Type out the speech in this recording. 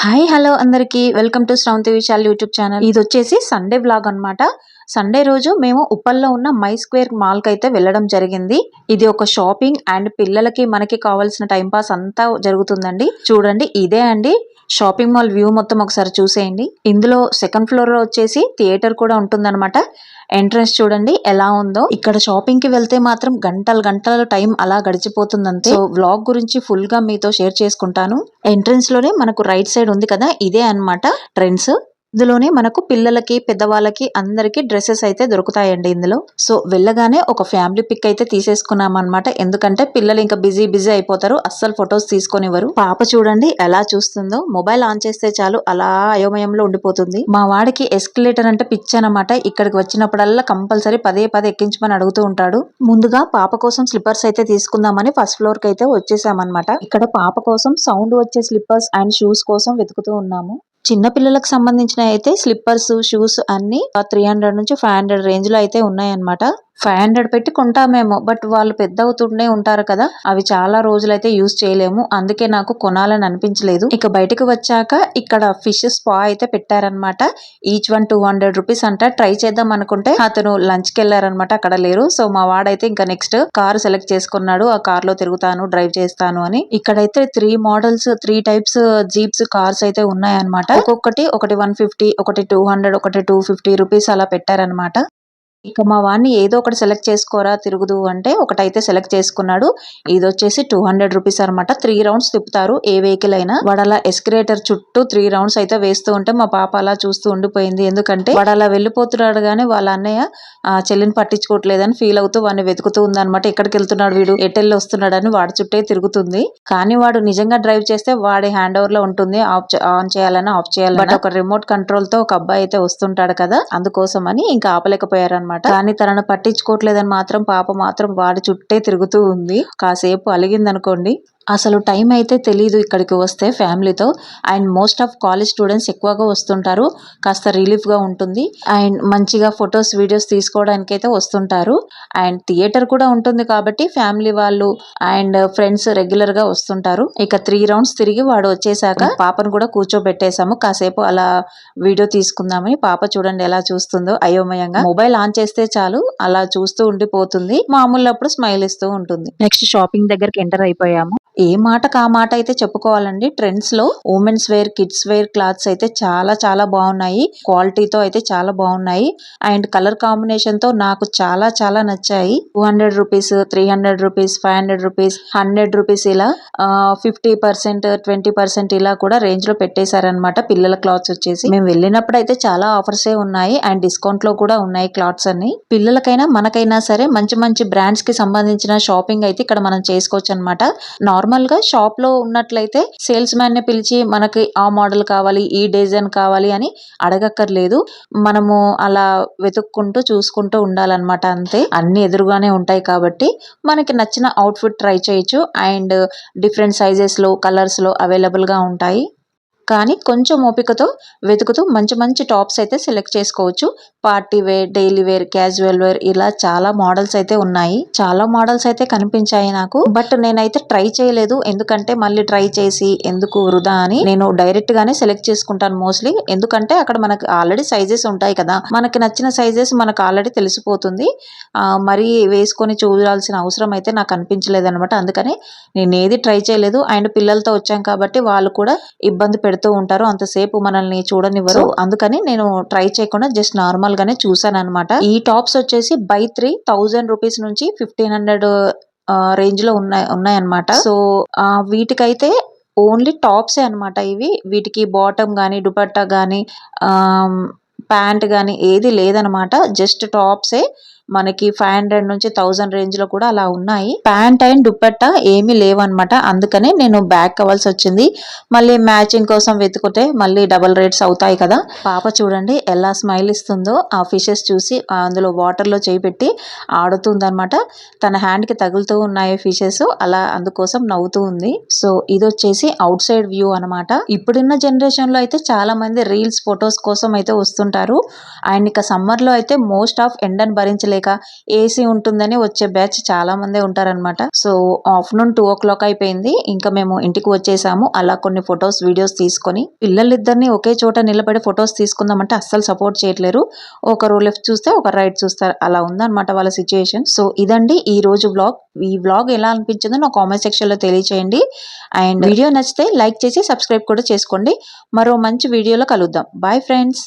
Hi hello అందరికీ welcome to Sravanthi Vishal YouTube channel. ఇది వచ్చేసి సండే వ్లాగ్ అన్నమాట. సండే రోజు మేము ఉప్పల్లో ఉన్న మై స్క్వేర్ మాల్ కి అయితే వెళ్ళడం జరిగింది. ఇది ఒక షాపింగ్ అండ్ పిల్లలకి మనకి కావాల్సిన టైం పాస్ అంతా జరుగుతుందండి. చూడండి ఇదే అండి షాపింగ్ మాల్ వ్యూ మొత్తం ఒకసారి చూసేయండి. ఇందులో సెకండ్ ఫ్లోర్ లో వచ్చేసి థియేటర్ కూడా ఉంటుందన్నమాట. ఎంట్రన్స్ చూడండి ఎలా ఉందో. ఇక్కడ షాపింగ్ కి వెళ్తే మాత్రం గంటలు గంటల టైం అలా గడిచిపోతుంది అంతే. సో వ్లాగ్ గురించి ఫుల్ గా మీతో షేర్ చేసుకుంటాను. ఎంట్రన్స్ లోనే మనకు రైట్ సైడ్ ఉంది కదా, ఇదే అన్నమాట ట్రెండ్స్. ఇందులోనే మనకు పిల్లలకి పెద్దవాళ్ళకి అందరికి డ్రెస్సెస్ అయితే దొరుకుతాయండి ఇందులో. సో వెళ్ళగానే ఒక ఫ్యామిలీ పిక్ అయితే తీసేసుకున్నాం అనమాట. ఎందుకంటే పిల్లలు ఇంకా బిజీ అయిపోతారు, అస్సలు ఫొటోస్ తీసుకొనివ్వరు. పాప చూడండి ఎలా చూస్తుందో, మొబైల్ ఆన్ చేస్తే చాలు అలా అయోమయంలో ఉండిపోతుంది. మా వాడికి ఎస్కలేటర్ అంటే పిచ్చి అనమాట. ఇక్కడికి వచ్చినప్పుడల్లా కంపల్సరీ పదే ఎక్కించమని అడుగుతూ ఉంటాడు. ముందుగా పాప కోసం స్లిప్పర్స్ అయితే తీసుకుందామని ఫస్ట్ ఫ్లోర్ కి అయితే వచ్చేసామన్నమాట. ఇక్కడ పాప కోసం సౌండ్ వచ్చే స్లిప్పర్స్ అండ్ షూస్ కోసం వెతుకుతూ ఉన్నాము. చిన్న పిల్లలకు సంబంధించిన అయితే స్లిప్పర్స్ షూస్ అన్ని 300 నుంచి 500 రేంజ్ లో అయితే ఉన్నాయన్నమాట. 500 పెట్టి కొంటామేమో, బట్ వాళ్ళు పెద్ద అవుతుండే ఉంటారు కదా, అవి చాలా రోజులైతే యూజ్ చేయలేము. అందుకే నాకు కొనాలని అనిపించలేదు. ఇక బయటకు వచ్చాక ఇక్కడ ఫిష్ స్పా అయితే పెట్టారనమాట. ఈచ్ వన్ 200 రూపీస్ అంట. ట్రై చేద్దాం అనుకుంటే అతను లంచ్ కి వెళ్ళారనమాట, అక్కడ లేరు. సో మా వాడైతే ఇంకా నెక్స్ట్ కార్ సెలెక్ట్ చేసుకున్నాడు. ఆ కార్ లో తిరుగుతాను, డ్రైవ్ చేస్తాను అని. ఇక్కడైతే 3 మోడల్స్ 3 టైప్స్ జీప్స్ కార్స్ అయితే ఉన్నాయన్నమాట. ఒక్కొక్కటి ఒకటి 150, ఒకటి 200, ఒకటి 250 రూపీస్ అలా పెట్టారనమాట. ఇక మా వాడిని ఏదో ఒకటి సెలెక్ట్ చేసుకోరా తిరుగుదు అంటే ఒకటైతే సెలెక్ట్ చేసుకున్నాడు. ఇది వచ్చేసి 200 రూపీస్ అనమాట. 3 రౌండ్స్ తిప్పుతారు ఏ వెహికల్ అయినా. వాడు అలా ఎస్కలేటర్ చుట్టూ 3 రౌండ్స్ అయితే వేస్తూ ఉంటే మా పాప అలా చూస్తూ ఉండిపోయింది. ఎందుకంటే వాడు అలా వెళ్ళిపోతున్నాడు గానీ వాళ్ళ అన్నయ్య చెల్లిని పట్టించుకోవట్లేదని ఫీల్ అవుతూ వాడిని వెతుకుతూ ఉందన్నమాట. ఎక్కడికి వెళ్తున్నాడు వీడు, ఎటెల్లి వస్తున్నాడని వాడి చుట్టే తిరుగుతుంది. కానీ వాడు నిజంగా డ్రైవ్ చేస్తే వాడి హ్యాండ్ ఓవర్ లో ఉంటుంది. ఆన్ చేయాలని ఆఫ్ చేయాలని. బట్ ఒక రిమోట్ కంట్రోల్ తో ఒక అబ్బాయి అయితే వస్తుంటాడు కదా, అందుకోసం అని ఇంకా ఆపలేకపోయారు. కానీ తనను పట్టించుకోవట్లేదని మాత్రం పాప మాత్రం వాడి చుట్టే తిరుగుతూ ఉంది. కాసేపు అలిగింది అనుకోండి. అసలు టైం అయితే తెలీదు ఇక్కడికి వస్తే ఫ్యామిలీతో. And most of college students ఎక్కువగా వస్తుంటారు. కాస్త రిలీఫ్ గా ఉంటుంది. అండ్ మంచిగా ఫొటోస్ వీడియోస్ తీసుకోవడానికి అయితే వస్తుంటారు. అండ్ థియేటర్ కూడా ఉంటుంది కాబట్టి ఫ్యామిలీ వాళ్ళు అండ్ ఫ్రెండ్స్ రెగ్యులర్ గా వస్తుంటారు. ఇక 3 రౌండ్స్ తిరిగి వాడు వచ్చేసాక పాపను కూడా కూర్చోబెట్టేశాము. కాసేపు అలా వీడియో తీసుకుందామని. పాప చూడండి ఎలా చూస్తుందో అయోమయంగా. మొబైల్ ఆన్ చేస్తే చాలు అలా చూస్తూ ఉండిపోతుంది. మామూలు అప్పుడు స్మైల్ ఇస్తూ ఉంటుంది. నెక్స్ట్ షాపింగ్ దగ్గరికి ఎంటర్ అయిపోయాము. ఏ మాటకు ఆ మాట అయితే చెప్పుకోవాలండి. ట్రెండ్స్ లో women's wear, kids wear clothes అయితే చాలా బాగున్నాయి. క్వాలిటీతో అయితే చాలా బాగున్నాయి. అండ్ కలర్ కాంబినేషన్ తో నాకు చాలా నచ్చాయి. 200 రూపీస్, 300 రూపీస్, 500 రూపీస్, 100 రూపీస్ ఇలా 50%, 20% ఇలా కూడా రేంజ్ లో పెట్టేశారనమాట. పిల్లల క్లాత్స్ వచ్చేసి మేము వెళ్ళినప్పుడు అయితే చాలా ఆఫర్స్ ఉన్నాయి. అండ్ డిస్కౌంట్ లో కూడా ఉన్నాయి క్లాత్స్ అన్ని. పిల్లలకైనా మనకైనా సరే మంచి బ్రాండ్స్ కి సంబంధించిన షాపింగ్ అయితే ఇక్కడ మనం చేసుకోవచ్చు అనమాట. నార్మల్ గా షాప్ లో ఉన్నట్లయితే సేల్స్ మ్యాన్ ని పిలిచి మనకి ఆ మోడల్ కావాలి, ఈ డిజైన్ కావాలి అని అడగక్కర్లేదు. మనము అలా వెతుక్కుంటూ చూసుకుంటూ ఉండాలన్నమాట. అంతే, అన్ని ఎదురుగానే ఉంటాయి కాబట్టి మనకి నచ్చిన అవుట్ఫిట్ ట్రై చేయొచ్చు. అండ్ డిఫరెంట్ సైజెస్ లో, కలర్స్ లో అవైలబుల్ గా ఉంటాయి. కానీ కొంచెం ఓపికతో వెతుకుతూ మంచి టాప్స్ అయితే సెలెక్ట్ చేసుకోవచ్చు. Party wear, daily wear, casual wear ఇలా చాలా మోడల్స్ అయితే ఉన్నాయి. చాలా మోడల్స్ అయితే కనిపించాయి నాకు. బట్ నేనైతే ట్రై చేయలేదు. ఎందుకంటే మళ్ళీ ట్రై చేసి ఎందుకు వృధా అని నేను డైరెక్ట్ గానే సెలెక్ట్ చేసుకుంటాను మోస్ట్లీ. ఎందుకంటే అక్కడ మనకి ఆల్రెడీ సైజెస్ ఉంటాయి కదా, మనకి నచ్చిన సైజెస్ మనకు ఆల్రెడీ తెలిసిపోతుంది. మరి వేసుకొని చూడాల్సిన అవసరం అయితే నాకు అనిపించలేదు అనమాట. అందుకని నేను ఏది ట్రై చేయలేదు. అండ్ పిల్లలతో వచ్చాం కాబట్టి వాళ్ళు కూడా ఇబ్బంది పెడుతూ ఉంటారు, అంతసేపు మనల్ని చూడనివ్వరు. అందుకని నేను ట్రై చేయకుండా జస్ట్ నార్మల్ గానే చూసాను అనమాట. ఈ టాప్స్ వచ్చేసి బై 3 1000 రూపీస్ నుంచి 1500 రేంజ్ లో ఉన్నాయన్నమాట. సో వీటికైతే ఓన్లీ టాప్సే అనమాట ఇవి. వీటికి బాటమ్ గానీ, దుపట్టా గానీ, ప్యాంట్ గానీ ఏది లేదనమాట. జస్ట్ టాప్సే. మనకి 500 నుంచి 1000 రేంజ్ లో కూడా అలా ఉన్నాయి. ప్యాంట్ అండ్ దుపట్టా ఏమీ లేవన్నమాట. అందుకనే నేను బ్యాక్ కావాల్సి వచ్చింది. మళ్ళీ మ్యాచింగ్ కోసం వెతుకుతే మళ్ళీ డబల్ రేట్స్ అవుతాయి కదా. పాప చూడండి ఎలా స్మైల్ ఇస్తుందో ఆ ఫిషెస్ చూసి. అందులో వాటర్ లో చేయి పెట్టి ఆడుతుంది అనమాట. తన హ్యాండ్ కి తగులుతూ ఉన్నాయి ఫిషెస్. అలా అందుకోసం నవ్వుతూ ఉంది. సో ఇది వచ్చేసి అవుట్ సైడ్ వ్యూ అనమాట. ఇప్పుడున్న జనరేషన్ లో అయితే చాలా మంది రీల్స్, ఫొటోస్ కోసం అయితే వస్తుంటారు. అండ్ ఇక సమ్మర్ లో అయితే మోస్ట్ ఆఫ్ ఎండను భరించలేక లేక ఏసీ ఉంటుందని వచ్చే బ్యాచ్ చాలా మందే ఉంటారనమాట. సో ఆఫ్టర్నూన్ 2:00 అయిపోయింది. ఇంకా మేము ఇంటికి వచ్చేసాము. అలా కొన్ని ఫొటోస్ వీడియోస్ తీసుకొని పిల్లలిద్దరిని ఒకే చోట నిలబడి ఫొటోస్ తీసుకుందామంటే అస్సలు సపోర్ట్ చేయట్లేరు. ఒకరు లెఫ్ట్ చూస్తే ఒకరు రైట్ చూస్తారు. అలా ఉందన్నమాట వాళ్ళ సిచ్యుయేషన్. సో ఇదండి ఈ రోజు వ్లాగ్. ఈ వ్లాగ్ ఎలా అనిపించిందో నా కామెంట్ సెక్షన్ లో తెలియచేయండి. అండ్ వీడియో నచ్చితే లైక్ చేసి సబ్స్క్రైబ్ కూడా చేసుకోండి. మరో మంచి వీడియోలో కలుద్దాం. Bye friends.